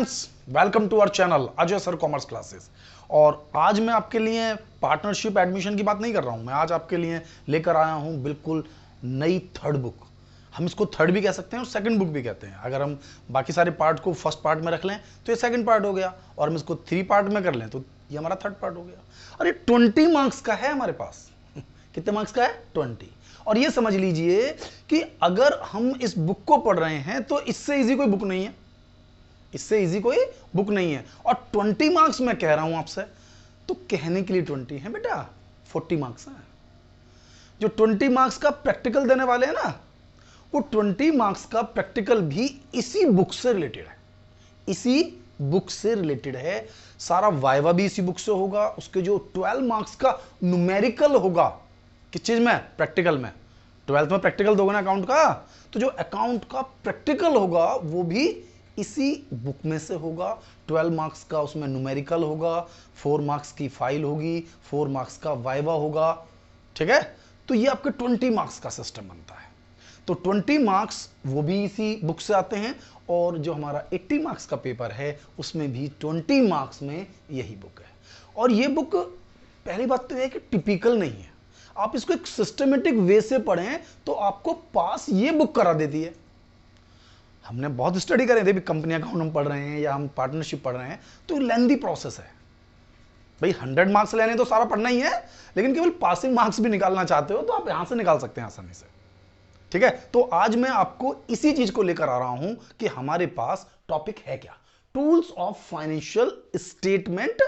Friends, welcome to our channel Ajay sir commerce classes. और आज मैं आपके लिए पार्टनरशिप एडमिशन की बात नहीं कर रहा हूं। मैं आज आपके लिए लेकर आया हूं बिल्कुल नई थर्ड बुक। हम इसको थर्ड भी कह सकते हैं और सेकंड बुक भी कहते हैं। अगर हम बाकी सारे पार्ट को फर्स्ट पार्ट में रख लें तो ये सेकंड पार्ट हो गया, और हम इसको 3 पार्ट में कर लें तो ये हमारा थर्ड पार्ट हो गया। और ये 20 मार्क्स का है हमारे पास। कितने मार्क्स का है? 20। और ये समझ लीजिए कि अगर हम इस बुक को पढ़ रहे हैं तो इससे इजी कोई बुक नहीं है, इससे इजी कोई बुक नहीं है। और 20 मार्क्स मैं कह रहा हूं आपसे, तो कहने के लिए 20 है बेटा, 40 मार्क्स हैं। जो 20 मार्क्स का प्रैक्टिकल देने वाले हैं ना, वो 20 मार्क्स का प्रैक्टिकल भी इसी बुक से रिलेटेड है, इसी बुक से रिलेटेड है। सारा वाइवा भी इसी बुक से होगा। उसके जो 12 मार्क्स का न्यूमेरिकल होगा, किस चीज में? प्रैक्टिकल में। 12th में प्रैक्टिकल दोगे ना अकाउंट का, तो जो अकाउंट का प्रैक्टिकल होगा वो भी इसी बुक में से होगा। 12 मार्क्स का उसमें न्यूमेरिकल होगा, 4 मार्क्स की फाइल होगी, 4 मार्क्स का वाइवा होगा। ठीक है, तो ये आपके 20 मार्क्स का सिस्टम बनता है। तो 20 मार्क्स वो भी इसी बुक से आते हैं, और जो हमारा 80 मार्क्स का पेपर है उसमें भी 20 मार्क्स में यही बुक है। और ये बुक, पहली बात तो यह है कि टिपिकल नहीं है। आप इसको एक सिस्टमेटिक वे से पढ़ें तो आपको पास ये बुक करा देती है। हमने बहुत स्टडी करे थे, भी कंपनी अकाउंट हम पढ़ रहे हैं या हम पार्टनरशिप पढ़ रहे हैं, तो लेंथी प्रोसेस है भाई। 100 मार्क्स लेने तो सारा पढ़ना ही है, लेकिन केवल पासिंग मार्क्स भी निकालना चाहते हो तो आप यहां से निकाल सकते हैं आसानी से। ठीक है, तो आज मैं आपको इसी चीज को लेकर आ रहा हूं कि हमारे पास टॉपिक है क्या, tools of financial statement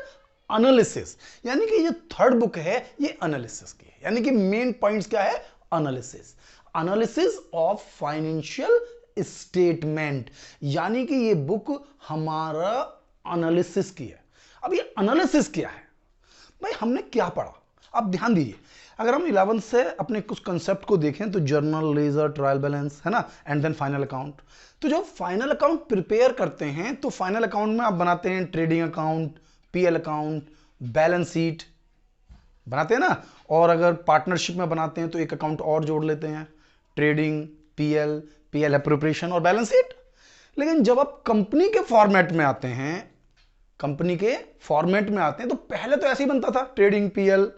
analysis. यानी कि ये थर्ड बुक है, ये एनालिसिस की है। यानी कि मेन पॉइंट्स क्या है? Analysis, analysis of financial statement. यानी कि ये बुक हमारा एनालिसिस की है। अब ये एनालिसिस क्या है भाई? हमने क्या पढ़ा, आप ध्यान दीजिए। अगर हम 11th से अपने कुछ कंसेप्ट को देखें तो जर्नल, लेजर, ट्रायल बैलेंस है ना, एंड देन फाइनल अकाउंट। तो जब फाइनल अकाउंट प्रिपेयर करते हैं तो फाइनल अकाउंट में आप बनाते हैं trading account, PL account, balance sheet बनाते हैं ना। और अगर पार्टनरशिप में बनाते हैं तो एक अकाउंट और जोड़ लेते हैं, ट्रेडिंग, पीएल, पीएल एप्रोप्रिएशन और बैलेंस शीट। लेकिन जब आप कंपनी के फॉर्मेट में आते हैं, कंपनी के फॉर्मेट में आते हैं तो पहले तो ऐसे ही बनता था, ट्रेडिंग, पीएल,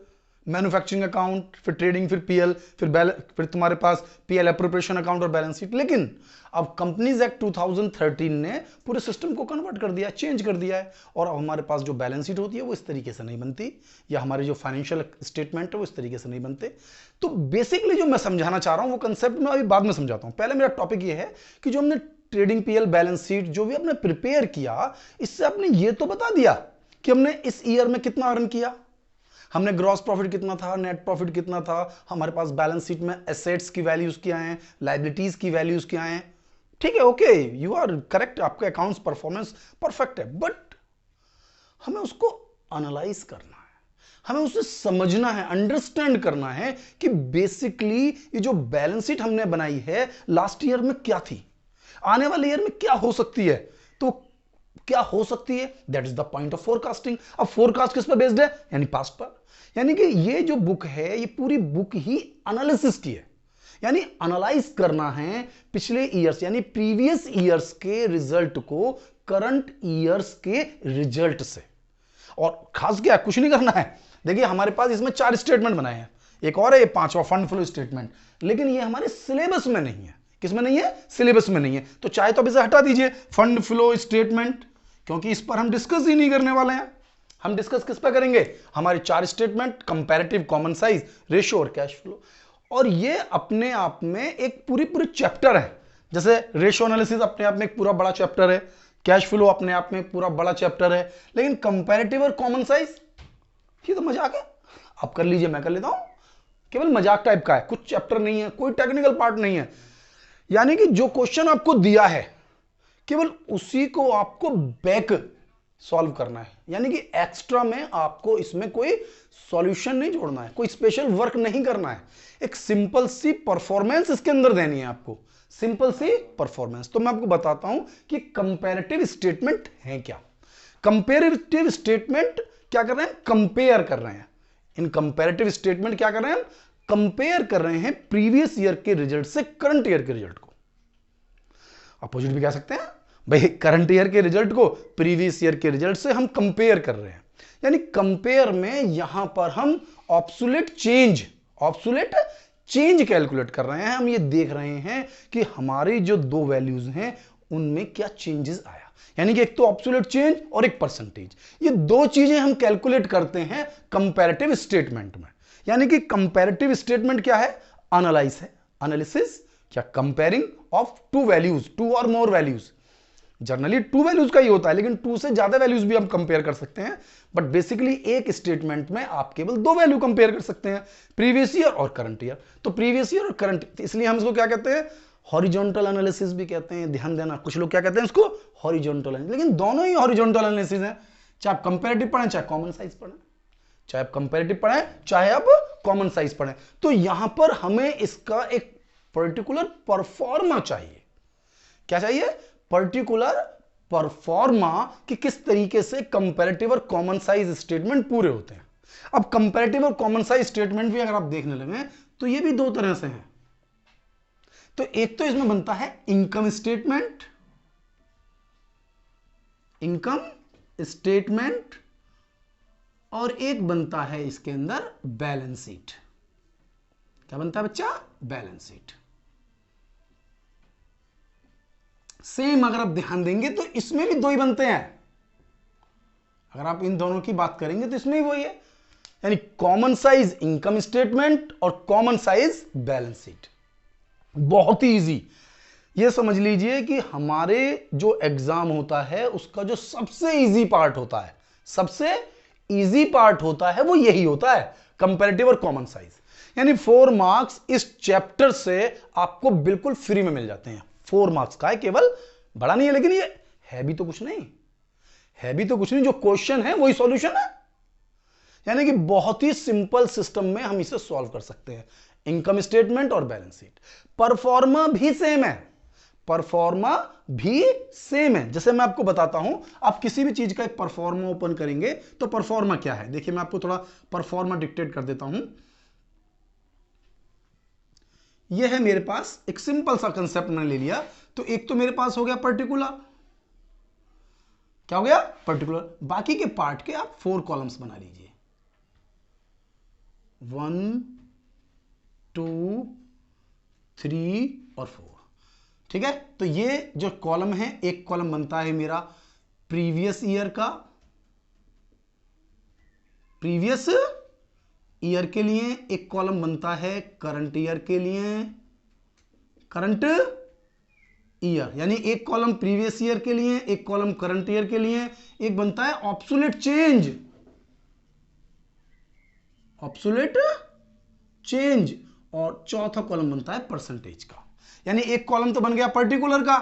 मैन्युफैक्चरिंग अकाउंट, फिर ट्रेडिंग, फिर पीएल, फिर तुम्हारे पास पीएल एप्रोप्रिएशन अकाउंट और बैलेंस शीट। लेकिन अब कंपनीज एक्ट 2013 ने पूरे सिस्टम को कन्वर्ट कर दिया, चेंज कर दिया है। और अब हमारे पास जो बैलेंस शीट होती है वो इस तरीके से नहीं बनती, या हमारे जो फाइनेंशियल स्टेटमेंट है वो इस तरीके से नहीं बनते। तो बेसिकली जो मैं समझाना चाह रहा हूं वो कंसेप्ट मैं अभी बाद में समझाता हूं। पहले मेरा टॉपिक ये है कि जो हमने ट्रेडिंग, पीएल, बैलेंस शीट जो भी आपने प्रिपेयर किया, इससे आपने ये तो बता दिया कि हमने इस ईयर में कितना अर्न किया, हमने ग्रॉस प्रॉफिट कितना था, नेट प्रॉफिट कितना था, हमारे पास बैलेंस शीट में एसेट्स की वैल्यूज क्या हैं, लायबिलिटीज की वैल्यूज क्या हैं। ठीक है, ओके, यू आर करेक्ट, आपका अकाउंट्स परफॉर्मेंस परफेक्ट है। बट हमें उसको एनालाइज करना है, हमें उसे समझना है, अंडरस्टैंड करना है कि बेसिकली ये जो बैलेंस शीट हमने बनाई है लास्ट ईयर में क्या थी, आने वाले ईयर में क्या हो सकती है। तो क्या हो सकती है, that is the point of forecasting. अब फोरकास्ट किस पर बेस्ड है? यानी पास्ट पर। यानी कि ये जो बुक है, ये पूरी बुक ही एनालिसिस की है। यानी एनालाइज करना है पिछले ईयर्स यानी प्रीवियस ईयर्स के रिजल्ट को करंट ईयर्स के रिजल्ट से। और खास क्या, कुछ नहीं करना है। देखिए हमारे पास इसमें 4 स्टेटमेंट बनाए हैं, एक और है ये 5वां फंड फ्लो स्टेटमेंट, लेकिन ये हमारे सिलेबस में नहीं है। किसमें नहीं है? सिलेबस में नहीं है। तो चाहे तो अब इसे हटा दीजिए, फंड फ्लो स्टेटमेंट, क्योंकि इस पर हम डिस्कस ही नहीं करने वाले हैं। हम डिस्कस किस पर करेंगे? हमारे 4 statement, comparative, common size, ratio और कैश फ्लो। और ये अपने आप में एक पूरी चैप्टर है। जैसे रेशियो एनालिसिस अपने आप में एक पूरा बड़ा चैप्टर है, कैश फ्लो अपने आप में एक पूरा बड़ा चैप्टर है, लेकिन कंपैरेटिव और कॉमन साइज ये तो मजाक है। आप कर लीजिए, मैं कर लेता हूं, केवल मजाक टाइप का है, कुछ चैप्टर नहीं है, कोई टेक्निकल पार्ट नहीं है। यानी कि जो क्वेश्चन आपको दिया है केवल उसी को आपको बैक सॉल्व करना है। यानी कि एक्स्ट्रा में आपको इसमें कोई सॉल्यूशन नहीं जोड़ना है, कोई स्पेशल वर्क नहीं करना है। एक सिंपल सी परफॉर्मेंस इसके अंदर देनी है आपको, सिंपल सी परफॉर्मेंस। तो मैं आपको बताता हूं कि कंपैरेटिव स्टेटमेंट है क्या। कंपैरेटिव स्टेटमेंट क्या कर रहे हैं? कंपेयर कर रहे हैं। इन कंपैरेटिव स्टेटमेंट क्या कर रहे हैं? हम कंपेयर कर रहे हैं प्रीवियस ईयर के रिजल्ट से करंट ईयर के रिजल्ट को। अपोजिट भी कह सकते हैं, भाई करंट ईयर के रिजल्ट को प्रीवियस ईयर के रिजल्ट से हम कंपेयर कर रहे हैं, यानी कंपेयर में यहां पर हम ऑब्सोलेट चेंज कैलकुलेट कर रहे हैं। हम ये देख रहे हैं कि हमारी जो दो वैल्यूज हैं उनमें क्या चेंजेस आया, यानी कि एक तो ऑब्सोलेट चेंज और एक परसेंटेज। ये दो चीजें हम कैलकुलेट करते हैं कंपैरेटिव स्टेटमेंट में। यानी कि कंपैरेटिव स्टेटमेंट क्या है? एनालिसिस क्या comparing of two values, two और more values. Generally two values का ही होता है, लेकिन टू से ज्यादा वैल्यूज भी हम कंपेयर कर सकते हैं, बट बेसिकली एक स्टेटमेंट में आप केवल दो वैल्यू कंपेयर कर सकते हैं, प्रीवियस ईयर और करंट ईयर। तो प्रीवियस ईयर और करंट, इसलिए हम इसको क्या कहते हैं? हॉरिजॉन्टल एनालिसिस भी कहते हैं। ध्यान देना, कुछ लोग क्या कहते हैं इसको? Horizontal analysis. लेकिन दोनों ही हॉरिजॉन्टल एनालिसिस है, चाहे आप कंपैरेटिव पढ़ें चाहे कॉमन साइज पढ़ें, चाहे आप कंपैरेटिव पढ़ें चाहे आप कॉमन साइज पढ़ें। तो यहां पर हमें इसका एक पर्टिकुलर परफॉर्मा चाहिए। क्या चाहिए? पर्टिकुलर परफॉर्मा कि किस तरीके से कंपैरेटिव और कॉमन साइज स्टेटमेंट पूरे होते हैं। अब कंपैरेटिव और कॉमन साइज स्टेटमेंट भी अगर आप देखने लगे तो ये भी दो तरह से हैं। तो एक तो इसमें बनता है इनकम स्टेटमेंट और एक बनता है इसके अंदर बैलेंस शीट। क्या बनता है बच्चा? Balance sheet. सेम अगर आप ध्यान देंगे तो इसमें भी दो ही बनते हैं। अगर आप इन दोनों की बात करेंगे तो इसमें भी वही है, यानी कॉमन साइज इनकम स्टेटमेंट और कॉमन साइज बैलेंस शीट। बहुत ही इजी। ये समझ लीजिए कि हमारे जो एग्जाम होता है उसका जो सबसे इजी पार्ट होता है, सबसे इजी पार्ट होता है वो यही होता है, कंपैरेटिव और कॉमन साइज। यानी 4 मार्क्स इस चैप्टर से आपको बिल्कुल फ्री में मिल जाते हैं। 4 मार्क्स का है केवल, बड़ा नहीं है, लेकिन ये है भी तो कुछ नहीं, है भी तो कुछ नहीं, जो क्वेश्चन है वही सॉल्यूशन है। यानी कि बहुत ही सिंपल सिस्टम में हम इसे सॉल्व कर सकते हैं, इनकम स्टेटमेंट और बैलेंस शीट। परफॉर्मा भी सेम है, परफॉर्मा भी सेम है। जैसे मैं आपको बताता हूं, आप किसी भी चीज का एक परफॉर्मा ओपन करेंगे तो परफॉर्मा क्या है, देखिए मैं आपको थोड़ा परफॉर्मा डिक्टेट कर देता हूं। यह है मेरे पास एक सिंपल सा कंसेप्ट मैंने ले लिया। तो एक तो मेरे पास हो गया पर्टिकुलर, क्या हो गया? पर्टिकुलर। बाकी के पार्ट के आप 4 कॉलम्स बना लीजिए, 1 2 3 और 4। ठीक है, तो ये जो कॉलम है, एक कॉलम बनता है मेरा प्रीवियस ईयर का, प्रीवियस ईयर के लिए, एक कॉलम बनता है करंट ईयर के लिए, करंट ईयर, यानी एक कॉलम प्रीवियस ईयर के लिए, एक कॉलम करंट ईयर के लिए, एक बनता है ऑब्सोलेट चेंज, और चौथा कॉलम बनता है परसेंटेज का। यानी एक कॉलम तो बन गया पर्टिकुलर का।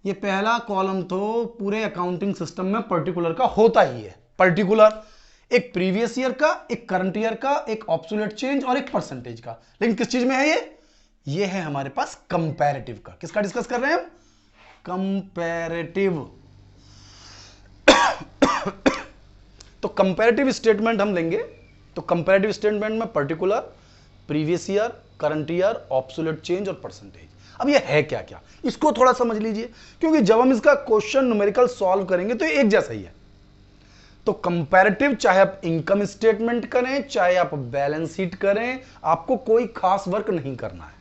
ये पहला कॉलम तो पूरे अकाउंटिंग सिस्टम में पर्टिकुलर का होता ही है। पर्टिकुलर एक प्रीवियस ईयर का, एक करंट ईयर का, एक ऑब्सोलेट चेंज और एक परसेंटेज का। लेकिन किस चीज में है ये है हमारे पास कंपैरेटिव का। किसका डिस्कस कर रहे हैं हम? कंपैरेटिव। तो कंपैरेटिव स्टेटमेंट हम लेंगे, तो कंपैरेटिव स्टेटमेंट में particular, previous year, current year, obsolete change और परसेंटेज। अब ये है क्या क्या, इसको थोड़ा समझ लीजिए, क्योंकि जब हम इसका क्वेश्चन न्यूमेरिकल सॉल्व करेंगे तो ये एक जैसा ही है। तो कंपैरेटिव, चाहे आप इनकम स्टेटमेंट करें चाहे आप बैलेंस शीट करें, आपको कोई खास वर्क नहीं करना है।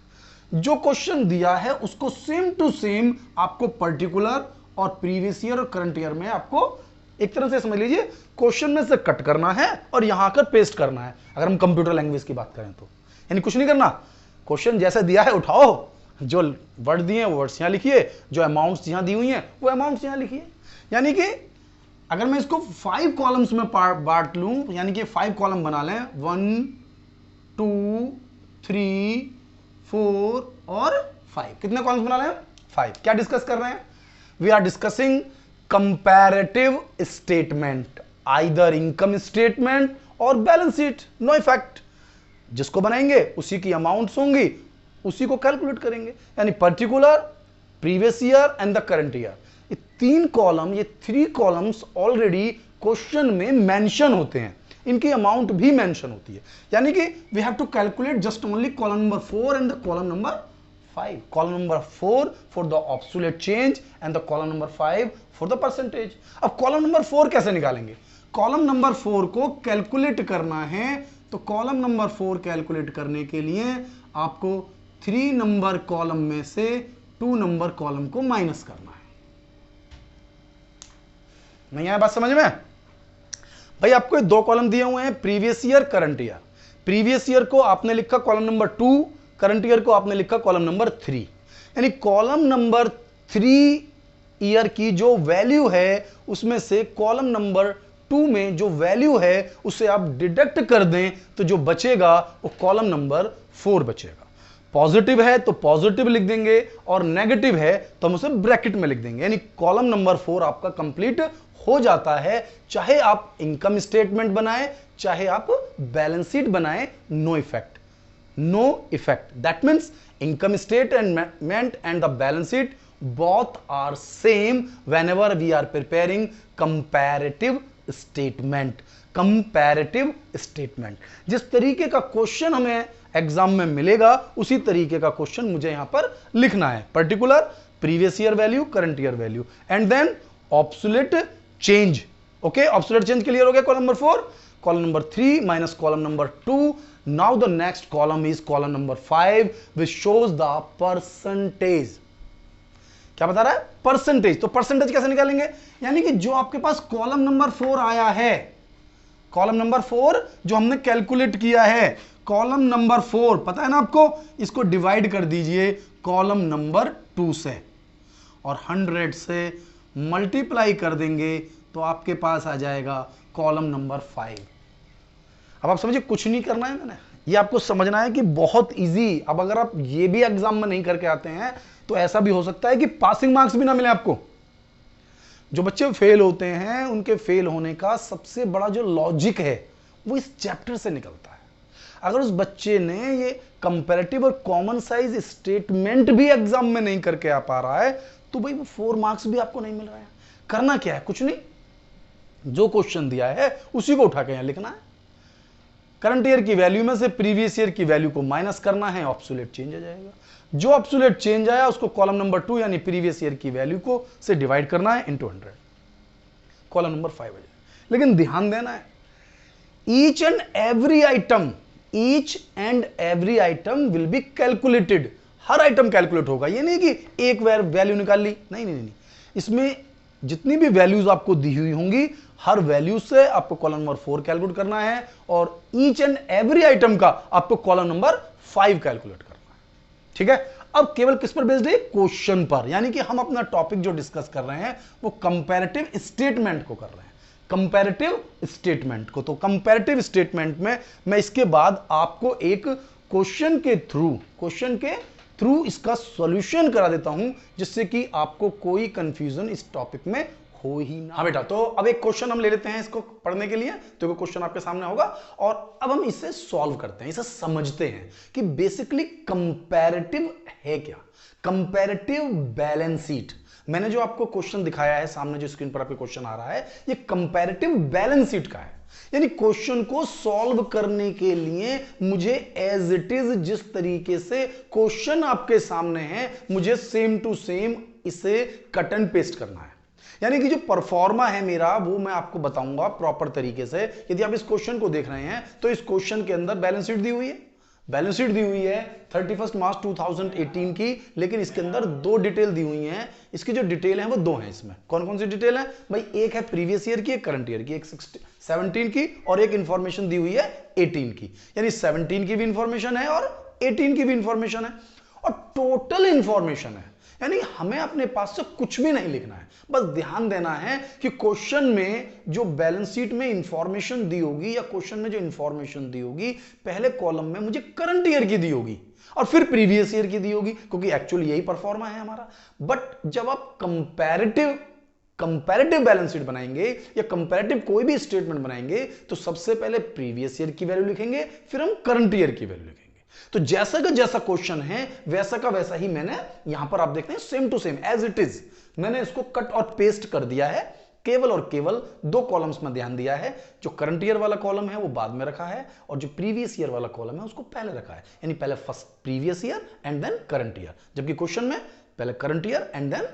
जो क्वेश्चन दिया है उसको सेम टू सेम आपको पर्टिकुलर और प्रीवियस ईयर और करंट ईयर में आपको एक तरह से समझ लीजिए क्वेश्चन में से कट करना है और यहां आकर पेस्ट करना है। अगर हम कंप्यूटर लैंग्वेज की बात करें तो यानी कुछ नहीं करना, क्वेश्चन जैसे दिया है उठाओ, जो वर्ड दिए हैं वो वर्ड्स यहां लिखिए, जो अमाउंट्स यहां दी हुई हैं वो अमाउंट्स यहां लिखिए। यानी कि अगर मैं इसको 5 कॉलम्स में बांट लूं, यानी कि 5 कॉलम बना लें, 1 2 3 4 और 5, कितने कॉलम्स बना लें? 5। क्या डिस्कस कर रहे हैं? We are discussing comparative statement, either income statement और बैलेंस शीट, नो इफेक्ट। जिसको बनाएंगे उसी की अमाउंट्स होंगी, उसी को कैलकुलेट करेंगे। यानी particular, previous year and the current year, ये 3 कॉलम, ये 3 कॉलम्स ऑलरेडी क्वेश्चन में मेंशन होते हैं, इनकी अमाउंट भी मेंशन होती है। यानी कि we have to calculate just only column number 4 and the column number 5. Column number 4 for the obsolete change and the column number 5 for the percentage. अब column number 4 कैसे निकालेंगे? Column number 4 को calculate करना है, तो column number 4 कैलकुलेट करने के लिए आपको 3 नंबर कॉलम में से 2 नंबर कॉलम को माइनस करना है। नहीं आया बात समझ में? भाई आपको ये 2 कॉलम दिए हुए हैं, previous year, current year. Previous year को आपने लिखा कॉलम नंबर 2, करंट ईयर को आपने लिखा कॉलम नंबर 3। यानी कॉलम नंबर 3 ईयर की जो वैल्यू है उसमें से कॉलम नंबर 2 में जो वैल्यू है उसे आप डिडक्ट कर दें तो जो बचेगा वो कॉलम नंबर 4 बचेगा। पॉजिटिव है तो पॉजिटिव लिख देंगे और नेगेटिव है तो हम उसे ब्रैकेट में लिख देंगे। यानी कॉलम नंबर 4 आपका कंप्लीट हो जाता है, चाहे आप इनकम स्टेटमेंट बनाएं चाहे आप बैलेंस शीट बनाएं, no effect, no effect. That means income statement and the balance sheet both are same whenever we are preparing comparative statement। Comparative statement, जिस तरीके का क्वेश्चन हमें एग्जाम में मिलेगा उसी तरीके का क्वेश्चन मुझे यहां पर लिखना है। Particular previous year value, current year value and then absolute change. Okay, absolute change clear हो गया। Column number 4, column number 3 minus column number 2। Now the next column is column number 5 which shows the percentage. क्या बता रहा है? Percentage. तो percentage कैसे निकालेंगे? यानी कि जो आपके पास कॉलम नंबर 4 आया है, कॉलम नंबर 4 जो हमने कैलकुलेट किया है, कॉलम नंबर 4 पता है ना आपको, इसको डिवाइड कर दीजिए कॉलम नंबर 2 से और 100 से मल्टीप्लाई कर देंगे तो आपके पास आ जाएगा कॉलम नंबर 5। अब आप समझिए, कुछ नहीं करना है मैंने, ये आपको समझना है कि बहुत इजी। अब अगर आप ये भी एग्जाम में नहीं करके आते हैं तो ऐसा भी हो सकता है कि पासिंग मार्क्स भी ना मिले आपको। जो बच्चे फेल होते हैं उनके फेल होने का सबसे बड़ा जो लॉजिक है वो इस चैप्टर से निकलता है। अगर उस बच्चे ने ये कंपैरेटिव और कॉमन साइज स्टेटमेंट भी एग्जाम में नहीं करके आ पा रहा है तो भाई वो 4 मार्क्स भी आपको नहीं मिल रहा है। करना क्या है? कुछ नहीं, जो क्वेश्चन दिया है उसी को उठा के यहां लिखना है। करंट ईयर की वैल्यू में से प्रीवियस ईयर की वैल्यू को माइनस करना है, ऑब्सोलेट चेंज आ जाएगा। जो ऑब्सोलेट चेंज आया उसको कॉलम नंबर 2 यानी प्रीवियस ईयर की वैल्यू को से डिवाइड करना है इनटू 100, कॉलम नंबर 5 आ जाएगा। लेकिन ध्यान देना है, each and every item will be calculated. Her item calculate होगा, ये नहीं कि एक वैल्यू निकाल ली, नहीं। इसमें जितनी भी वैल्यूज आपको दी हुई होंगी हर वैल्यू से आपको कॉलम नंबर 4 कैलकुलेट करना है और ईच एंड एवरी आइटम का आपको कॉलम नंबर 5 कैलकुलेट करना है। ठीक है, अब केवल किस पर बेस्ड है? क्वेश्चन पर। यानी कि हम अपना टॉपिक जो डिस्कस कर रहे हैं वो कंपैरेटिव स्टेटमेंट को कर रहे हैं, कंपैरेटिव स्टेटमेंट को। तो कंपैरेटिव स्टेटमेंट में मैं इसके बाद आपको एक क्वेश्चन के थ्रू इसका सॉल्यूशन करा देता हूं जिससे कि आपको कोई कंफ्यूजन इस टॉपिक में हो ही ना। हाँ बेटा, तो अब एक क्वेश्चन हम ले लेते हैं इसको पढ़ने के लिए। तो वो क्वेश्चन आपके सामने होगा और अब हम इसे सॉल्व करते हैं, इसे समझते हैं कि बेसिकली कंपैरेटिव है क्या। कंपैरेटिव बैलेंस शीट, मैंने जो आपको क्वेश्चन दिखाया है सामने, जो स्क्रीन पर आपके क्वेश्चन आ रहा है, ये कंपैरेटिव बैलेंस शीट का है। यानी क्वेश्चन को सॉल्व करने के लिए मुझे एज इट इज, जिस तरीके से क्वेश्चन आपके सामने है, मुझे सेम टू सेम इसे कट एंड पेस्ट करना है। यानी कि जो परफॉर्मा है मेरा वो मैं आपको बताऊंगा प्रॉपर तरीके से। यदि आप इस क्वेश्चन को देख रहे हैं तो इस क्वेश्चन के अंदर बैलेंस शीट दी हुई है, बैलेंस शीट दी हुई है 31 मार्च 2018 की, लेकिन इसके अंदर 2 डिटेल दी हुई हैं। इसकी जो डिटेल है वो 2 हैं। इसमें कौन कौन सी डिटेल है भाई? एक है प्रीवियस ईयर की, एक करंट ईयर की, एक 17 की और एक इंफॉर्मेशन दी हुई है 18 की। यानी 17 की भी इंफॉर्मेशन है और 18 की भी इंफॉर्मेशन है और टोटल इंफॉर्मेशन है। यानी हमें अपने पास से कुछ भी नहीं लिखना है, बस ध्यान देना है कि क्वेश्चन में जो बैलेंस शीट में इंफॉर्मेशन दी होगी या क्वेश्चन में जो इंफॉर्मेशन दी होगी, पहले कॉलम में मुझे करंट ईयर की दी होगी और फिर प्रीवियस ईयर की दी होगी, क्योंकि एक्चुअली यही परफॉर्मा है हमारा। बट जब आप कंपैरेटिव बैलेंस शीट बनाएंगे या कंपैरेटिव कोई भी स्टेटमेंट बनाएंगे तो सबसे पहले प्रीवियस ईयर की वैल्यू लिखेंगे, फिर हम करंट ईयर की वैल्यू लिखेंगे। तो जैसा का जैसा क्वेश्चन है वैसा का वैसा ही मैंने यहां पर, आप देखते हैं same to same as it is, मैंने इसको कट और पेस्ट कर दिया है केवल और केवल दो कॉलम्स में ध्यान दिया है। जो करंट ईयर वाला कॉलम है वो बाद में रखा है और जो प्रीवियस ईयर वाला कॉलम है उसको पहले रखा है, यानी पहले first previous year and then current year, जबकि क्वेश्चन में पहले current year and then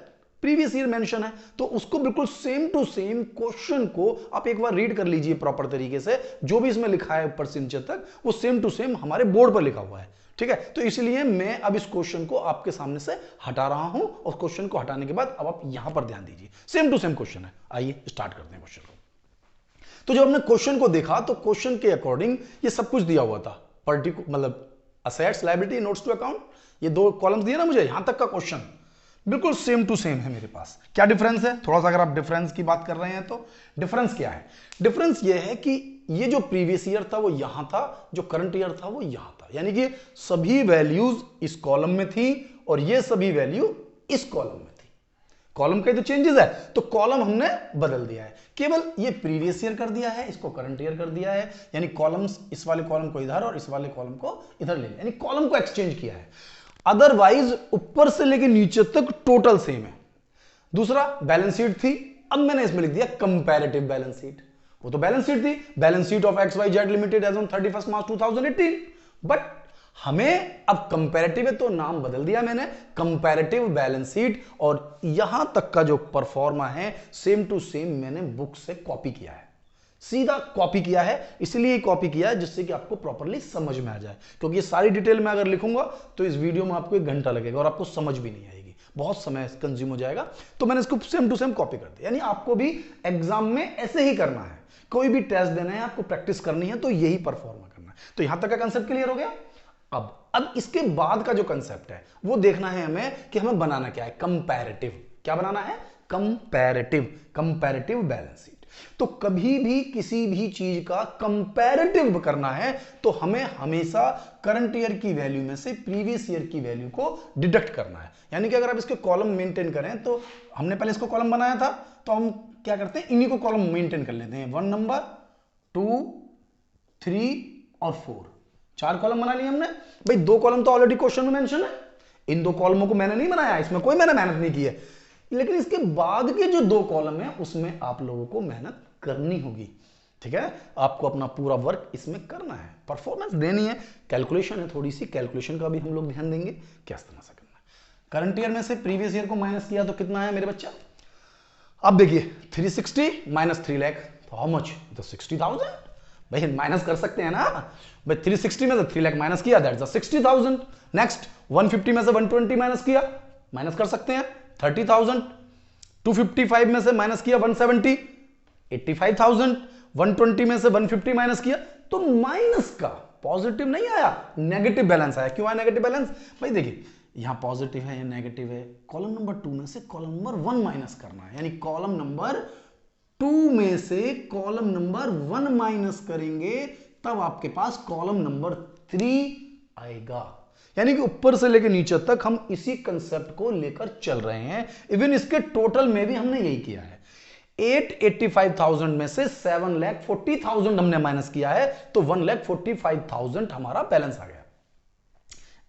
previous year mention है। तो उसको बिल्कुल सेम टू सेम क्वेश्चन को आप एक बार रीड कर लीजिए प्रॉपर तरीके से, जो भी इसमें लिखा है ऊपर से नीचे तक वो सेम टू सेम हमारे बोर्ड पर लिखा हुआ है, ठीक है। तो इसलिए मैं अब इस क्वेश्चन को आपके सामने से हटा रहा हूं और क्वेश्चन को हटाने के बाद अब आप यहां पर ध्यान दीजिए, सेम टू सेम क्वेश्चन है। आइए स्टार्ट करते हैं क्वेश्चन को। तो जब हमने क्वेश्चन को देखा तो क्वेश्चन के अकॉर्डिंग ये सब कुछ दिया हुआ था, मतलब assets, liability, notes to account, ये दो कॉलम्स दिए ना मुझे, यहां तक का क्वेश्चन बिल्कुल सेम टू सेम है मेरे पास। क्या डिफरेंस है, थोड़ा सा अगर आप डिफरेंस की बात कर रहे हैं तो डिफरेंस क्या है? डिफरेंस ये है कि ये जो प्रीवियस ईयर था वो यहां था, जो करंट ईयर था वो यहां था, यानी कि सभी वैल्यूज इस कॉलम में थी और ये सभी वैल्यू इस कॉलम में थी। कॉलम का तो चेंजेस है तो कॉलम हमने बदल दिया है, केवल ये प्रीवियस ईयर कर दिया है, इसको करंट ईयर कर दिया है, यानी कॉलम्स इस वाले कॉलम को इधर और इस वाले कॉलम को इधर ले लिया, यानी कॉलम को एक्सचेंज किया है। अदरवाइज ऊपर से लेके नीचे तक टोटल सेम है। दूसरा बैलेंस शीट थी, अब मैंने इसमें लिख दिया कंपैरेटिव बैलेंस शीट। वो तो बैलेंस शीट थी, balance sheet of XYZ limited as on 31 March 2018, but हमें अब कंपैरेटिव है तो नाम बदल दिया मैंने कंपैरेटिव बैलेंस शीट, और यहां तक का जो परफॉर्मा है सेम टू सेम मैंने बुक से कॉपी किया है, सीधा कॉपी किया है। इसलिए कॉपी किया है जिससे कि आपको प्रॉपर्ली समझ में आ जाए, क्योंकि ये सारी डिटेल में अगर लिखूंगा तो इस वीडियो में आपको 1 घंटा लगेगा और आपको समझ भी नहीं आएगी, बहुत समय कंज्यूम हो जाएगा। तो मैंने इसको सेम टू सेम कॉपी कर दिया, यानी आपको भी एग्जाम में ऐसे ही करना है, कोई भी टेस्ट देना है, आपको प्रैक्टिस करनी है तो यही परफॉर्मा करना है। तो यहां तक का कंसेप्ट क्लियर हो गया। अब इसके बाद का जो कंसेप्ट है वो देखना है हमें कि हमें बनाना क्या है, कंपैरेटिव। क्या बनाना है? Comparative balance sheet. तो कभी भी किसी भी चीज का कंपैरेटिव करना है तो हमें हमेशा करंट ईयर की वैल्यू में से प्रीवियस ईयर की वैल्यू को डिडक्ट करना है। यानी कि अगर आप इसके कॉलम मेंटेन करें, तो हमने पहले इसको कॉलम बनाया था तो हम क्या करते हैं, इन्हीं को कॉलम मेंटेन कर लेते हैं। 1 नंबर, 2, 3 और 4, 4 कॉलम बना लिए हमने। भाई 2 कॉलम तो ऑलरेडी क्वेश्चन में मेंशन है, इन 2 कॉलमों को मैंने नहीं बनाया, इसमें कोई मैंने मेहनत नहीं की है, लेकिन इसके बाद के जो 2 कॉलम है उसमें आप लोगों को मेहनत करनी होगी, ठीक है। आपको अपना पूरा वर्क इसमें करना है, परफॉर्मेंस देनी है, कैलकुलेशन है, थोड़ी सी कैलकुलेशन का भी हम लोग ध्यान देंगे किस तरह से करना है। करंट ईयर में से प्रीवियस ईयर को माइनस किया तो कितना है मेरे बच्चा? अब देखिए 360 माइनस 3 लाख, तो हाउ मच? तो 60,000। भाई माइनस कर सकते हैं ना भाई, 360 में से 3 लाख माइनस किया, दैट्स 60,000। नेक्स्ट 150 में से 120 माइनस किया, माइनस कर सकते हैं 30,000। 255 में से माइनस किया 170, 85,000। 120 में से 150 माइनस किया तो माइनस का पॉजिटिव नहीं आया, नेगेटिव बैलेंस आया। क्यों आया नेगेटिव बैलेंस? भाई देखिए यहां पॉजिटिव है, यहां नेगेटिव है, कॉलम नंबर 2 में से कॉलम नंबर 1 माइनस करना है, यानी कॉलम नंबर 2 में से कॉलम नंबर 1 माइनस करेंगे तब आपके पास कॉलम नंबर 3 आएगा। यानी कि ऊपर से लेकर नीचे तक हम इसी कंसेप्ट को लेकर चल रहे हैं। इवन इसके टोटल में भी हमने यही किया है। 885,000 में से 7,40,000 हमने माइनस किया है, तो 1,45,000 हमारा बैलेंस आ गया।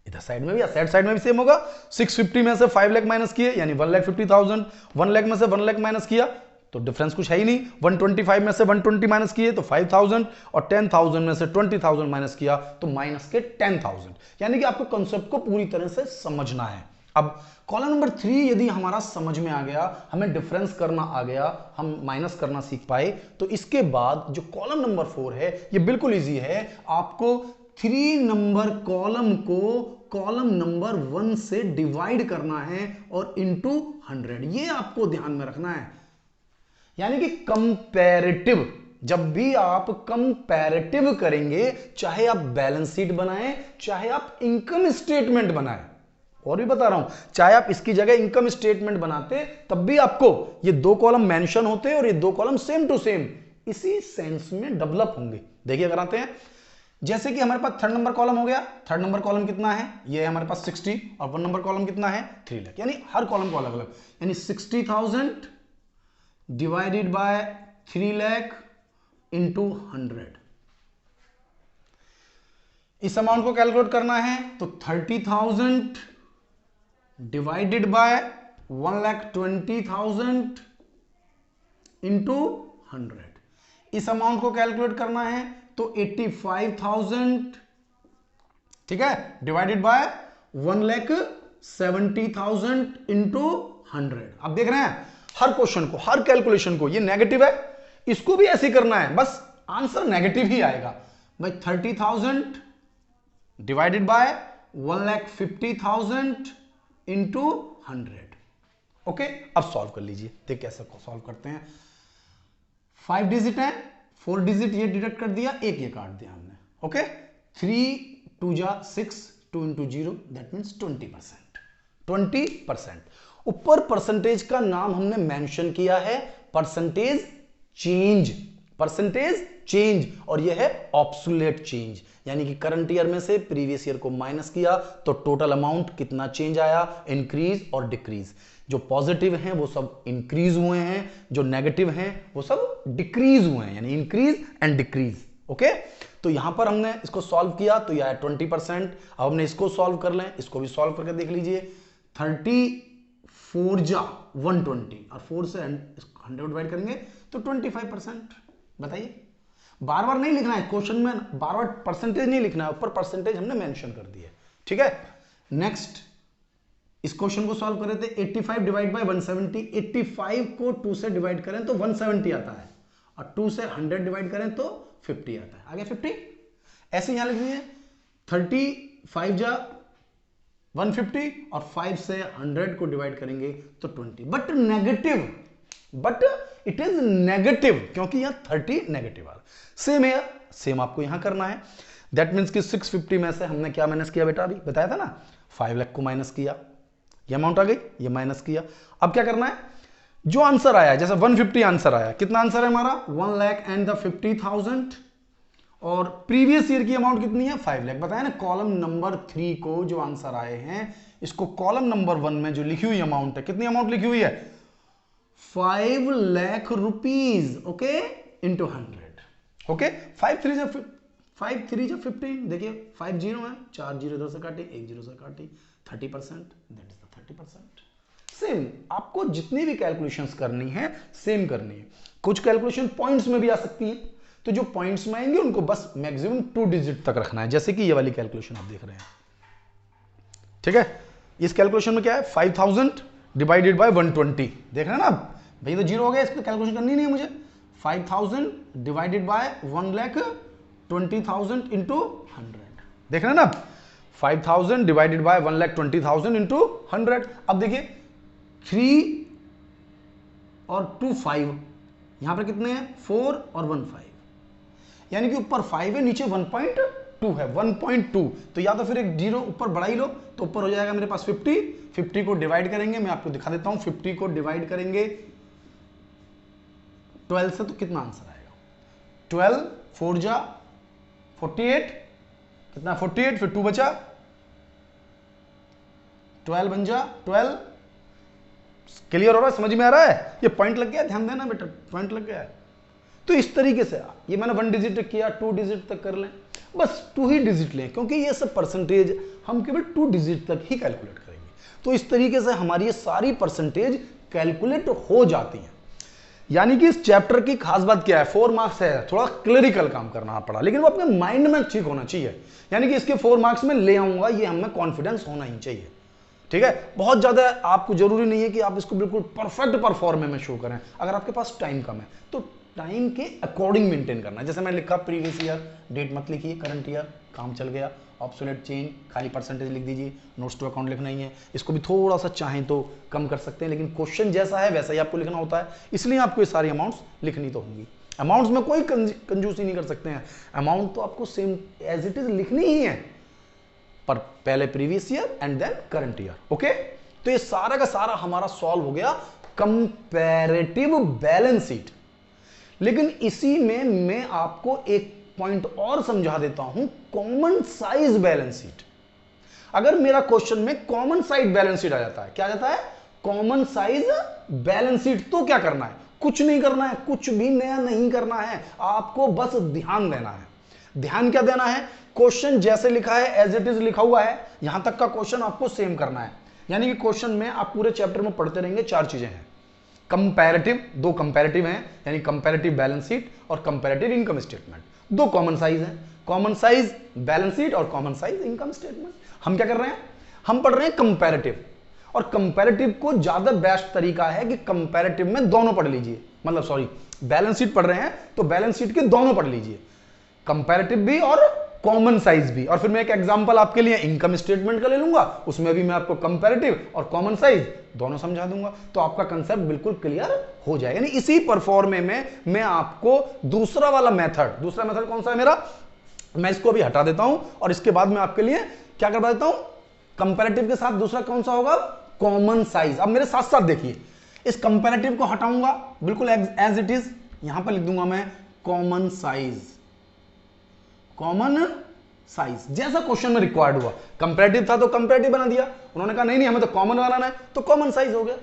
इधर साइड में भी, असेट साइड में भी सेम होगा। 650 में से 5 लाख माइनस किए, यानी 1,50,000। 1 लाख में से 1 लाख माइनस किया तो डिफरेंस कुछ है ही नहीं। 125 में से 120 माइनस किए तो 5,000, और 10,000 में से 20,000 माइनस किया तो माइनस के 10,000। यानी कि आपको कॉन्सेप्ट को पूरी तरह से समझना है। अब कॉलम नंबर 3 यदि हमारा समझ में आ गया, हमें डिफरेंस करना आ गया, हम माइनस करना सीख पाए, तो इसके बाद जो कॉलम नंबर 4 है ये बिल्कुल इजी है। आपको 3 नंबर कॉलम को कॉलम नंबर 1 से डिवाइड करना है और इनटू 100, ये आपको ध्यान में रखना है। यानी कि कंपैरेटिव, जब भी आप कंपैरेटिव करेंगे, चाहे आप बैलेंस शीट बनाएं, चाहे आप इनकम स्टेटमेंट बनाएं, और भी बता रहा हूं, चाहे आप इसकी जगह इनकम स्टेटमेंट बनाते तब भी आपको ये 2 कॉलम मेंशन होते और ये 2 कॉलम सेम टू सेम इसी सेंस में डेवलप होंगे। देखिए अगर आते हैं, जैसे कि हमारे पास 3rd नंबर कॉलम हो गया। 3rd नंबर कॉलम कितना है? ये है हमारे पास 60, और 1 नंबर कॉलम कितना है? 3 लाख। यानी हर कॉलम को अलग अलग, यानी 60,000 डिवाइडेड बाय 3 लाख इंटू 100। इस अमाउंट को कैलकुलेट करना है तो 30,000 डिवाइडेड बाय 1,20,000 इंटू 100। इस अमाउंट को कैलकुलेट करना है तो 85,000, ठीक है, डिवाइडेड बाय 1,70,000 इंटू 100। अब देख रहे हैं हर क्वेश्चन को, हर कैलकुलेशन को, ये नेगेटिव है, इसको भी ऐसे करना है, बस आंसर नेगेटिव ही आएगा भाई। 30,000 डिवाइडेड बाय 1,50,000 इंटू 100। ओके, अब सॉल्व कर लीजिए, देख कैसे सॉल्व करते हैं। 5 डिजिट है, 4 डिजिट ये डिडक्ट कर दिया, एक ये काट दिया हमने। ओके, 3 2 जा 6, 2 इंटू 0 दैट मीन्स 20%। 20%। ऊपर परसेंटेज का नाम हमने मेंशन किया है, परसेंटेज चेंज, परसेंटेज चेंज, और यह है ऑब्सोलेट चेंज, यानी कि करंट ईयर में से प्रीवियस ईयर को माइनस किया तो टोटल अमाउंट कितना चेंज आया, इंक्रीज और डिक्रीज। जो पॉजिटिव हैं वो सब इंक्रीज हुए हैं, जो नेगेटिव हैं वो सब डिक्रीज हुए हैं, यानी इंक्रीज एंड डिक्रीज। ओके, तो यहां पर हमने इसको सॉल्व किया तो यह है 20%। अब हमने इसको सॉल्व कर लें, इसको भी सॉल्व करके देख लीजिए। 34 जा 120 और 4 से 100 डिवाइड करेंगे तो 25%। बताइए, बार बार नहीं लिखना है क्वेश्चन में, बार बार परसेंटेज नहीं लिखना है, ऊपर परसेंटेज हमने मेंशन कर दी है, ठीक है। नेक्स्ट, इस क्वेश्चन को सॉल्व कर रहे थे, 85 डिवाइड बाय 170। 85 को 2 से डिवाइड करें तो 170 आता है, और 2 से 100 डिवाइड करें तो 50 आता है। आ गया 50। ऐसे यहां लिख दीजिए, 35 जा 150 और 5 से 100 को डिवाइड करेंगे तो 20। But negative, but it is negative, क्योंकि यहां 30 नेगेटिव आ रहा। सेम है, सेम आपको यहां करना है। दैट मीन्स कि 650 में से हमने क्या माइनस किया बेटा, अभी बताया था ना, 5 लाख को माइनस किया, ये अमाउंट आ गई, ये माइनस किया। अब क्या करना है, जो आंसर आया, जैसे 150 आंसर आया, कितना आंसर है हमारा 1,50,000, और प्रीवियस ईयर की अमाउंट कितनी है 5 लाख। बताया ना, कॉलम नंबर 3 को जो आंसर आए हैं, इसको कॉलम नंबर 1 में जो लिखी हुई अमाउंट है, कितनी अमाउंट लिखी हुई है 5 lakh rupees. Okay, into 100। Okay, 5 3 जा 15, देखिए 5 जीरो है, 4 जीरो इधर से काटे, 1 जीरो से काटे, 30%, दैट इज द 30%। सेम आपको जितनी भी कैलकुलेशंस करनी है सेम करनी है। कुछ कैलकुलेशन पॉइंट्स में भी आ सकती है, तो जो पॉइंट्स में आएंगे उनको बस मैक्सिमम 2 डिजिट तक रखना है, जैसे कि ये वाली कैलकुलेशन आप देख रहे हैं, ठीक है। इस कैलकुलेशन में क्या है, 5000 डिवाइडेड बाय 120, देख रहे हैं ना भाई, तो जीरो हो गया, इसको कैलकुलेशन करनी नहीं है मुझे। 5000 डिवाइडेड बाय 1,20,000 इंटू 100, देख रहे हैं ना, 5000 डिवाइडेड बाय 1,20,000 इंटू 100। अब देखिए 3 और 2 5, यहां पर कितने हैं 4 और 1 5, यानी कि ऊपर 5 है, नीचे 1.2 है, 1.2। तो या तो फिर एक जीरो ऊपर बढ़ा ही लो, तो ऊपर हो जाएगा मेरे पास 50। 50 को डिवाइड करेंगे, मैं आपको दिखा देता हूं, 50 को डिवाइड करेंगे 12 से तो कितना आंसर आएगा, 12 4 जा 48, कितना 48, फिर 2 बचा, 12 बन जा 12। क्लियर हो रहा है, समझ में आ रहा है, ये पॉइंट लग गया, ध्यान देना बेटा, पॉइंट लग गया है। तो इस तरीके से ये मैंने 1 डिजिट किया, 2 डिजिट तक कर लें, बस 2 ही डिजिट लें, क्योंकि ये सब परसेंटेज हम केवल 2 डिजिट तक ही कैलकुलेट करेंगे। तो इस तरीके से हमारी ये सारी परसेंटेज कैलकुलेट हो जाती हैं। यानी कि इस चैप्टर की खास बात क्या है, 4 मार्क्स है, थोड़ा क्लरिकल काम करना पड़ा, लेकिन वो अपने माइंड में ठीक होना चाहिए, यानी कि इसके 4 मार्क्स में ले आऊंगा, ये हमें कॉन्फिडेंस होना ही चाहिए, ठीक है। बहुत ज्यादा आपको जरूरी नहीं है कि आप इसको बिल्कुल परफेक्ट परफॉर्मे में शो करें, अगर आपके पास टाइम कम है तो टाइम के अकॉर्डिंग मेंटेन करना है। जैसे मैं लिखा प्रीवियस ईयर, डेट मत लिखिए, करंट ईयर, काम चल गया, ऑब्सोलेट चेंज, खाली परसेंटेज लिख दीजिए, नोट्स टू अकाउंट लिखना ही है। इसको भी थोड़ा सा चाहें तो कम कर सकते हैं, लेकिन क्वेश्चन जैसा है वैसा ही आपको लिखना होता है, इसलिए आपको ये सारी अमाउंट्स लिखनी तो होंगी। अमाउंट्स में कोई कंजूसी नहीं कर सकते हैं, अमाउंट तो आपको सेम एज इट इज लिखनी ही है, पर पहले previous year and then current year. Okay, तो ये सारा का सारा हमारा सॉल्व हो गया कंपैरेटिव बैलेंस शीट। लेकिन इसी में मैं आपको एक पॉइंट और समझा देता हूं, कॉमन साइज बैलेंस शीट। अगर मेरा क्वेश्चन में कॉमन साइज बैलेंस शीट आ जाता है, क्या आ जाता है कॉमन साइज बैलेंस शीट, तो क्या करना है, कुछ नहीं करना है, कुछ भी नया नहीं करना है, आपको बस ध्यान देना है। ध्यान क्या देना है, क्वेश्चन जैसे लिखा है एज इट इज लिखा हुआ है, यहां तक का क्वेश्चन आपको सेम करना है। यानी कि क्वेश्चन में आप पूरे चैप्टर में पढ़ते रहेंगे 4 चीजें हैं, कंपैरेटिव, दो कंपैरेटिव हैं, यानी कंपैरेटिव बैलेंस शीट और कंपैरेटिव इनकम स्टेटमेंट, दो कॉमन साइज हैं, कॉमन साइज बैलेंस शीट और कॉमन साइज इनकम स्टेटमेंट। हम क्या कर रहे हैं, हम पढ़ रहे हैं कंपैरेटिव, और कंपैरेटिव को ज्यादा बेस्ट तरीका है कि कंपैरेटिव में दोनों पढ़ लीजिए, मतलब सॉरी, बैलेंस शीट पढ़ रहे हैं तो बैलेंस शीट के दोनों पढ़ लीजिए, कंपैरेटिव भी और कॉमन साइज भी। और फिर मैं एक एग्जांपल आपके लिए इनकम स्टेटमेंट का ले लूंगा, उसमें भी मैं आपको कंपैरेटिव और कॉमन साइज दोनों समझा दूंगा, तो आपका कंसेप्ट बिल्कुल क्लियर हो जाएगा। यानी इसी परफॉर्मे में मैं आपको दूसरा वाला मेथड, दूसरा मेथड कौन सा है मेरा, मैं इसको अभी हटा देता हूं और इसके बाद मैं आपके लिए क्या करवा देता हूं, कंपैरेटिव के साथ दूसरा कौन सा होगा, कॉमन साइज। अब मेरे साथ साथ देखिए, इस कंपैरेटिव को हटाऊंगा बिल्कुल एज इट इज, यहां पर लिख दूंगा मैं कॉमन साइज, कॉमन साइज, जैसा क्वेश्चन में रिक्वायर्ड हुआ। कंपैरेटिव था तो कंपैरेटिव बना दिया, उन्होंने कहा नहीं नहीं हमें तो कॉमन बनाना है, तो कॉमन साइज हो गया।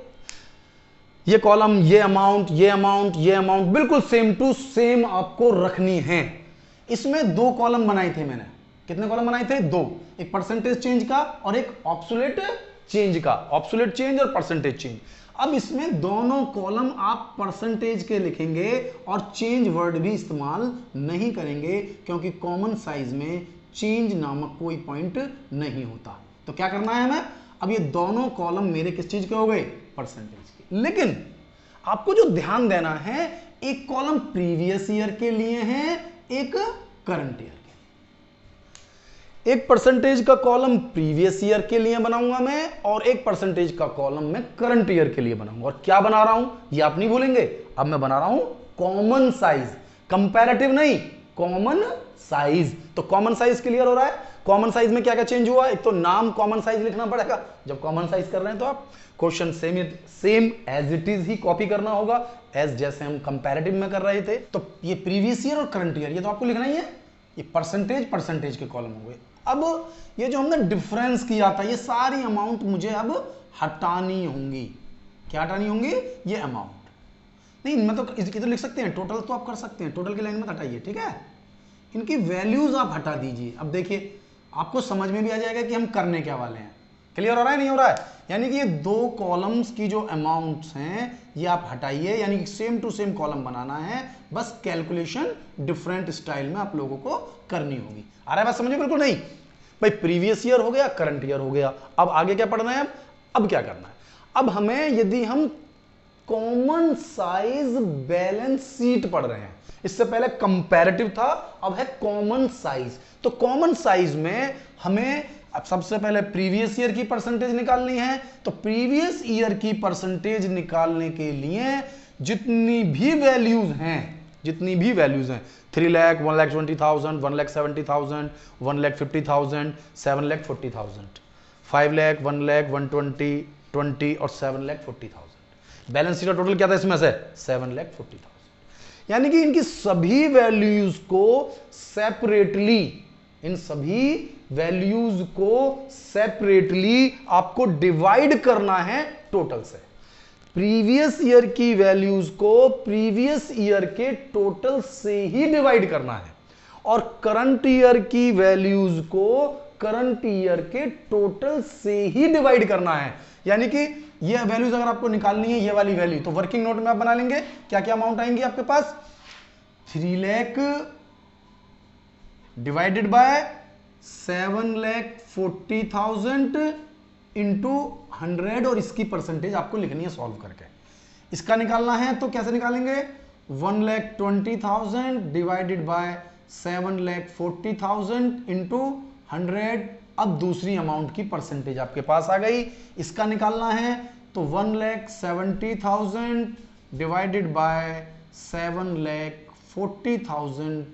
ये कॉलम, ये अमाउंट, ये अमाउंट, ये अमाउंट बिल्कुल सेम टू सेम आपको रखनी है। इसमें दो कॉलम बनाए थे मैंने, कितने कॉलम बनाए थे, दो, एक परसेंटेज चेंज का और एक ऑब्सोलेट चेंज का, ऑब्सोलेट चेंज और परसेंटेज चेंज। अब इसमें दोनों कॉलम आप परसेंटेज के लिखेंगे और चेंज वर्ड भी इस्तेमाल नहीं करेंगे, क्योंकि कॉमन साइज में चेंज नामक कोई पॉइंट नहीं होता। तो क्या करना है हमें, अब ये दोनों कॉलम मेरे किस चीज के हो गए, परसेंटेज के। लेकिन आपको जो ध्यान देना है, एक कॉलम प्रीवियस ईयर के लिए है, एक करंट ईयर, एक परसेंटेज का कॉलम प्रीवियस ईयर के लिए बनाऊंगा मैं, और एक परसेंटेज का कॉलम मैं करंट ईयर के लिए बनाऊंगा। और क्या बना रहा हूं ये आप नहीं भूलेंगे, अब मैं बना रहा हूं कॉमन साइज, कंपैरेटिव नहीं, कॉमन साइज। तो कॉमन साइज क्लियर हो रहा है। कॉमन साइज में क्या क्या चेंज हुआ, एक तो नाम कॉमन साइज लिखना पड़ेगा, जब कॉमन साइज कर रहे हैं तो आप question same as it is ही कॉपी करना होगा, एज जैसे हम कंपैरेटिव में कर रहे थे। तो ये प्रीवियस ईयर और करंट ईयर ये तो आपको लिखना ही है, ये परसेंटेज परसेंटेज के कॉलम हो गए। अब ये जो हमने डिफरेंस किया था, ये सारी अमाउंट मुझे अब हटानी होंगी। क्या हटानी होंगी, ये अमाउंट नहीं, मैं तो इधर लिख सकते हैं टोटल, तो आप कर सकते हैं, टोटल की लाइन में हटाइए, ठीक है, इनकी वैल्यूज आप हटा दीजिए। अब देखिए आपको समझ में भी आ जाएगा कि हम करने क्या वाले हैं। क्लियर हो रहा है, नहीं हो रहा है, यानी कि ये दो कॉलम्स की जो अमाउंट्स हैं ये आप हटाइए, यानी कि सेम टू सेम कॉलम बनाना है, बस कैलकुलेशन डिफरेंट स्टाइल में आप लोगों को करनी होगी। आ रहा है बात समझिए, बिल्कुल नहीं भाई, प्रीवियस ईयर हो गया, करंट ईयर हो गया, अब आगे क्या पढ़ना है, अब क्या करना है, अब हमें यदि हम कॉमन साइज बैलेंस शीट पढ़ रहे हैं, इससे पहले कंपैरेटिव था, अब है कॉमन साइज। तो कॉमन साइज में हमें अब सबसे पहले प्रीवियस ईयर की परसेंटेज निकालनी है। तो प्रीवियस ईयर की परसेंटेज निकालने के लिए जितनी भी वैल्यूज हैं, 3 लाख, 1,20,000, 1,70,000, 1,50,000, 7,40,000, 5 लाख, 1 लाख, 120, 20 और 7,40,000। बैलेंस शीट का टोटल क्या था इसमें से, 7,40,000। यानी कि इनकी सभी वैल्यूज को सेपरेटली, इन सभी वैल्यूज को सेपरेटली आपको डिवाइड करना है टोटल से। प्रीवियस ईयर की वैल्यूज को प्रीवियस ईयर के टोटल से ही डिवाइड करना है, और करंट ईयर की वैल्यूज को करंट ईयर के टोटल से ही डिवाइड करना है। यानी कि ये वैल्यूज अगर आपको निकालनी है, ये वाली वैल्यू, तो वर्किंग नोट में आप बना लेंगे क्या क्या अमाउंट आएंगी आपके पास, 3 लाख डिवाइडेड बाय 7,40,000 इंटू 100, और इसकी परसेंटेज आपको लिखनी है सॉल्व करके। इसका निकालना है तो कैसे निकालेंगे, 1,20,000 डिवाइडेड बाय 7,40,000 इंटू 100। अब दूसरी अमाउंट की परसेंटेज आपके पास आ गई, इसका निकालना है तो 1,70,000 डिवाइडेड बाय 7,40,000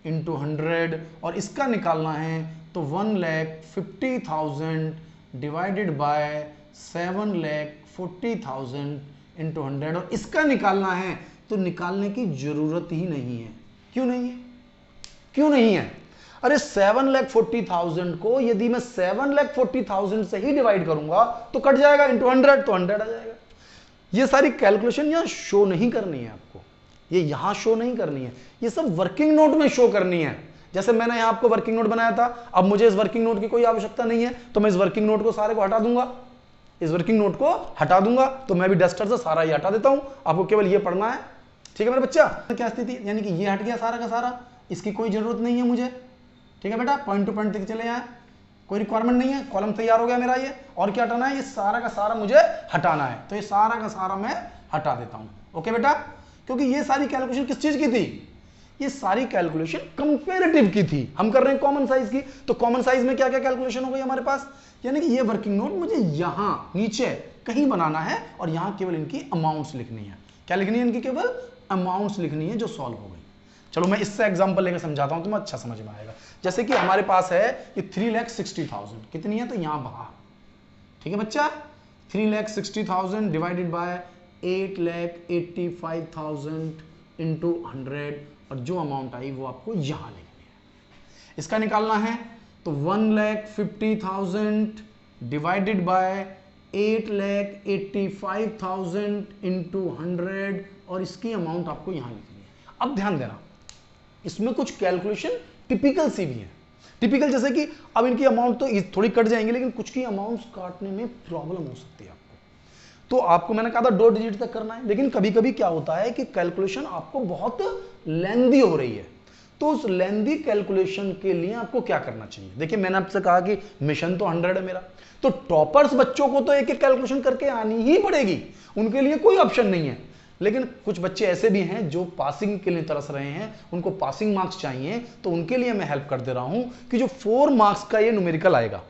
इंटू 100, और इसका निकालना है तो 1,50,000 डिवाइडेड बाय 7,40,000 इंटू 100, और इसका निकालना है तो निकालने की जरूरत ही नहीं है। क्यों नहीं है, क्यों नहीं है, अरे 7,40,000 को यदि मैं 7,40,000 से ही डिवाइड करूंगा तो कट जाएगा, इंटू 100 तो 100 आ जाएगा। ये सारी कैलकुलेशन यहां शो नहीं करनी है आपको, ये यहां शो नहीं करनी है, ये सब वर्किंग नोट में शो करनी है। जैसे मैंने यहां आपको वर्किंग नोट बनाया था, अब मुझे इस वर्किंग नोट की कोई आवश्यकता नहीं है, तो मैं इस वर्किंग नोट को सारे को हटा दूंगा, इस वर्किंग नोट को हटा दूंगा, तो मैं भी डस्टर से सारा ये हटा देता हूं, आपको केवल ये पढ़ना है। ठीक है मेरे बच्चा, क्या स्थिति, यानी कि ये हट गया सारा का सारा, इसकी कोई जरूरत नहीं है मुझे। ठीक है बेटा, पॉइंट टू पॉइंट तक चले आए, कोई रिक्वायरमेंट नहीं है, कॉलम तैयार हो गया मेरा ये। और क्या हटाना है, ये सारा का सारा मुझे हटाना है, तो ये सारा का सारा मैं हटा देता हूं। ओके बेटा, क्योंकि ये सारी कैलकुलेशन किस चीज की थी, ये सारी कैलकुलेशन कंपैरेटिव की थी, हम कर रहे हैं कॉमन साइज की। तो कॉमन साइज में क्या क्या कैलकुलेशन हो गई हमारे पास, यानी कि ये वर्किंग नोट मुझे यहां नीचे कहीं बनाना है और यहां केवल इनकी अमाउंट्स लिखनी है। क्या लिखनी है, इनकी केवल अमाउंट्स लिखनी है जो सॉल्व हो गई। चलो मैं इससे एग्जांपल लेकर समझाता हूं, तुम्हें अच्छा समझ में आएगा। जैसे कि हमारे पास है ये 3,60,000 कितनी है, तो यहां बाहर। ठीक है बच्चा, 3,60,000 डिवाइडेड बाय 8,85,000 इंटू 100, और जो अमाउंट आई वो आपको यहां लिखनी है। इसका निकालना है तो 1,50,000 डिवाइडेड बाय 8,85,000 इंटू 100, और इसकी अमाउंट आपको यहां लिखनी है। अब ध्यान देना, इसमें कुछ कैलकुलेशन टिपिकल सी भी है। टिपिकल जैसे कि अब इनकी अमाउंट तो थोड़ी कट जाएंगे, लेकिन कुछ की अमाउंट्स काटने में प्रॉब्लम हो सकती है आपको। तो आपको मैंने कहा था 2 डिजिट तक करना है, लेकिन कभी कभी क्या होता है कि कैलकुलेशन आपको बहुत लेंदी हो रही है। तो उस लेंदी कैलकुलेशन के लिए आपको क्या करना चाहिए, देखिए मैंने आपसे कहा कि मिशन तो 100 है मेरा, तो टॉपर्स बच्चों को तो एक एक कैलकुलेशन करके आनी ही पड़ेगी, उनके लिए कोई ऑप्शन नहीं है। लेकिन कुछ बच्चे ऐसे भी हैं जो पासिंग के लिए तरस रहे हैं, उनको पासिंग मार्क्स चाहिए, तो उनके लिए मैं हेल्प कर दे रहा हूं कि जो 4 मार्क्स का ये न्यूमेरिकल आएगा,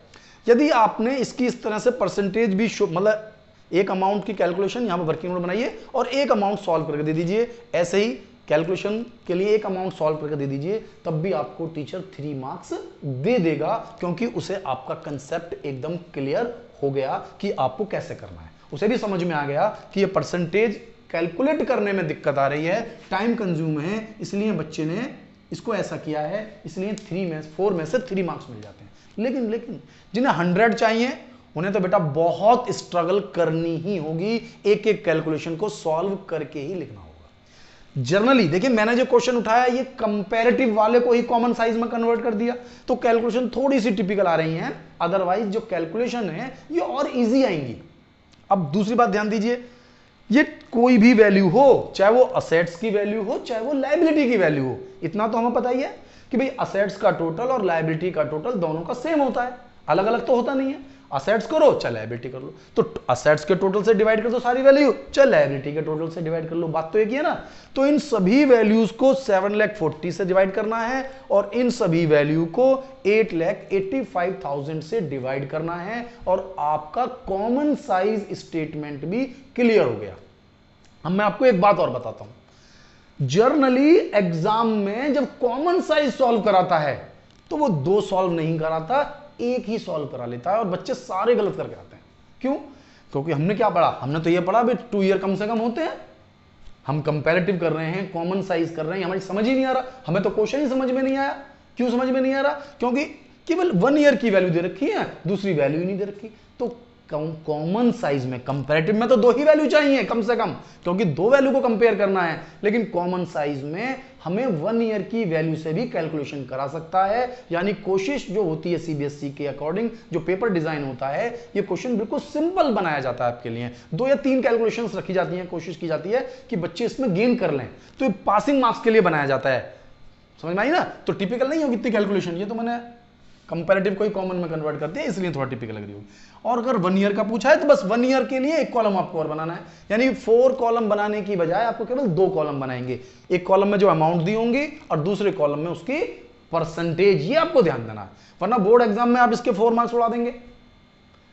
यदि आपने इसकी इस तरह से परसेंटेज भी मतलब एक अमाउंट की कैलकुलेशन यहां पर वर्किंग नोट बनाइए और एक अमाउंट सॉल्व करके दे दीजिए, ऐसे ही कैलकुलेशन के लिए एक अमाउंट सॉल्व करके दे दीजिए, तब भी आपको टीचर 3 मार्क्स दे देगा, क्योंकि उसे आपका कंसेप्ट एकदम क्लियर हो गया कि आपको कैसे करना है। उसे भी समझ में आ गया कि ये परसेंटेज कैलकुलेट करने में दिक्कत आ रही है, टाइम कंज्यूम है, इसलिए बच्चे ने इसको ऐसा किया है, इसलिए 4 में से 3 मार्क्स मिल जाते हैं। लेकिन जिन्हें 100 चाहिए उन्हें तो बेटा बहुत स्ट्रगल करनी ही होगी, एक एक कैलकुलेशन को सॉल्व करके ही लिखना होगा। जनरली देखिए मैंने जो क्वेश्चन उठाया ये कंपैरेटिव वाले को ही कॉमन साइज में कन्वर्ट कर दिया, तो कैलकुलेशन थोड़ी सी टिपिकल आ रही हैं, अदरवाइज जो कैलकुलेशन है ये और इजी आएंगी। अब दूसरी बात ध्यान दीजिए, ये कोई भी वैल्यू हो, चाहे वो असेट्स की वैल्यू हो चाहे वो लायबिलिटी की वैल्यू हो, इतना तो हमें पता ही है कि भाई असेट्स का टोटल और लायबिलिटी का टोटल दोनों का सेम होता है, अलग अलग तो होता नहीं है। असेट्स करो चाहे लायबिलिटी कर लो, तो असेट्स के टोटल से डिवाइड कर दो सारी वैल्यू, चाहे लायबिलिटी के टोटल से डिवाइड कर लो, बात तो एक ही है ना। तो इन सभी वैल्यूज को 7,40,000 से डिवाइड करना है और इन सभी वैल्यू को 8,85,000 से डिवाइड करना है, और आपका कॉमन साइज स्टेटमेंट भी क्लियर हो गया। अब मैं आपको एक बात और बताता हूं, जर्नली एग्जाम में जब कॉमन साइज सॉल्व कराता है तो वो 2 सॉल्व नहीं कराता, एक ही सॉल्व करा लेता है, और बच्चे सारे गलत करके आते हैं। क्यों? क्योंकि हमने क्या पढ़ा, हमने तो ये पढ़ा भाई 2 ईयर कम से कम होते हैं, हम कंपैरेटिव कर रहे हैं, कॉमन साइज कर रहे हैं, हमारी समझ ही नहीं आ रहा, हमें तो क्वेश्चन ही समझ में नहीं आया। क्यों समझ में नहीं आ रहा? क्योंकि केवल 1 ईयर की वैल्यू दे रखी है, दूसरी वैल्यू ही नहीं दे रखी। तो कॉमन साइज में, कंपैरेटिव में तो 2 ही वैल्यू चाहिए कम से कम, क्योंकि 2 वैल्यू को कंपेयर करना है, लेकिन कॉमन साइज में हमें 1 ईयर की वैल्यू से भी कैलकुलेशन करा सकता है। यानी कोशिश जो होती है सीबीएसई के अकॉर्डिंग, जो पेपर डिजाइन होता है, ये क्वेश्चन बिल्कुल सिंपल बनाया जाता है आपके लिए। 2 या 3 कैलकुलेशंस रखी जाती हैं, कोशिश की जाती है कि बच्चे इसमें गेन कर लें, तो ये पासिंग मार्क्स के लिए बनाया जाता है। समझ में आई ना? तो टिपिकल नहीं होगी इतनी कैलकुलेशन, ये तो मैंने कंपैरेटिव को ही कॉमन में कन्वर्ट करते हैं, इसलिए थोड़ा टिपिकल लग रही होगी। और अगर 1 ईयर का पूछा है तो बस 1 ईयर के लिए एक कॉलम आपको और बनाना है, यानी 4 कॉलम बनाने की बजाय आपको केवल 2 कॉलम बनाएंगे, एक कॉलम में जो अमाउंट दी होंगी और दूसरे कॉलम में उसकी परसेंटेज, ये आपको ध्यान देना है, वरना बोर्ड एग्जाम में आप इसके 4 मार्क्स उड़ा देंगे।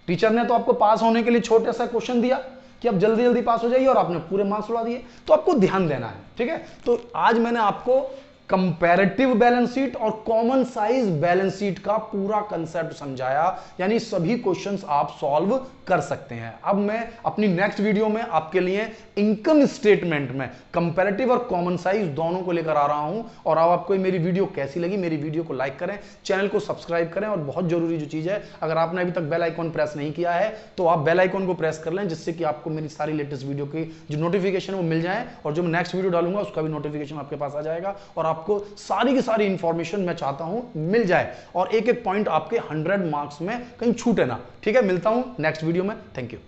टीचर ने तो आपको पास होने के लिए छोटा सा क्वेश्चन दिया कि आप जल्दी जल्दी पास हो जाइए, और आपने पूरे मार्क्स उड़ा दिए, तो आपको ध्यान देना है। ठीक है, तो आज मैंने आपको कंपैरेटिव बैलेंस शीट और कॉमन साइज बैलेंस शीट का पूरा कंसेप्ट समझाया, यानी सभी क्वेश्चंस आप सॉल्व कर सकते हैं। अब मैं अपनी नेक्स्ट वीडियो में आपके लिए इनकम स्टेटमेंट में कंपैरेटिव और कॉमन साइज दोनों को लेकर आ रहा हूं। और अब आपको मेरी वीडियो कैसी लगी, मेरी वीडियो को लाइक करें, चैनल को सब्सक्राइब करें, और बहुत जरूरी जो चीज है, अगर आपने अभी तक बेल आइकॉन प्रेस नहीं किया है तो आप बेल आइकॉन को प्रेस कर लें, जिससे कि आपको मेरी सारी लेटेस्ट वीडियो की जो नोटिफिकेशन वो मिल जाए, और जो मैं नेक्स्ट वीडियो डालूंगा उसका भी नोटिफिकेशन आपके पास आ जाएगा, और आप आपको सारी की सारी इंफॉर्मेशन मैं चाहता हूं मिल जाए और एक एक पॉइंट आपके 100 मार्क्स में कहीं छूटे ना। ठीक है, मिलता हूं नेक्स्ट वीडियो में। Thank you.